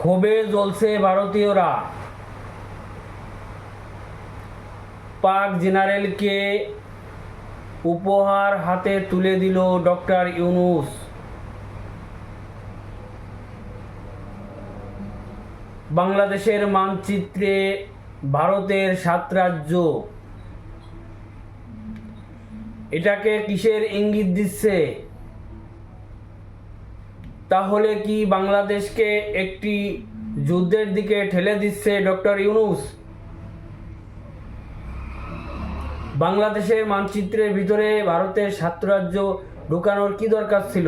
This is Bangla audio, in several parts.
ক্ষোভে জ্বলছে ভারতীয়রা। পাক জেনারেলকে উপহার হাতে তুলে দিল ডক্টর ইউনূস। বাংলাদেশের মানচিত্রে ভারতের 7 রাজ্য। এটাকে কিসের ইঙ্গিত দিচ্ছে? তাহলে কি বাংলাদেশকে একটি যুদ্ধের দিকে ঠেলে দিচ্ছে ডক্টর ইউনূস? বাংলাদেশের মানচিত্রের ভিতরে ভারতের 7 রাজ্য ঢোকানোর কি দরকার ছিল?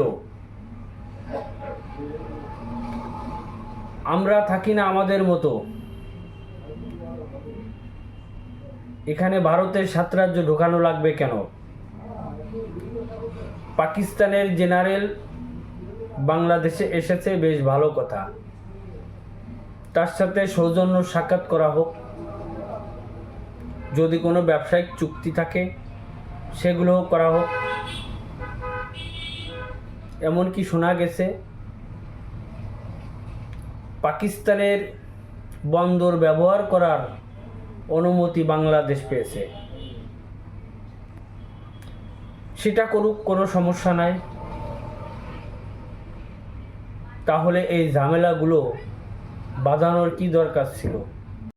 আমরা থাকি না আমাদের মতো। এখানে ভারতের 7 রাজ্য ঢোকানো লাগবে কেন? পাকিস্তানের জেনারেল বাংলাদেশে এসেছে, বেশ ভালো কথা। তার সাথে সৌজন্য সাক্ষাৎ করা হোক। যদি কোনো ব্যবসায়িক চুক্তি থাকে সেগুলোও করা হোক। এমনকি শোনা গেছে পাকিস্তানের বন্দর ব্যবহার করার অনুমতি বাংলাদেশ পেয়েছে। সেটা করুক, কোনো সমস্যা নাই। তাহলে এই ঝামেলাগুলো বাঁধানোর কি দরকার ছিল?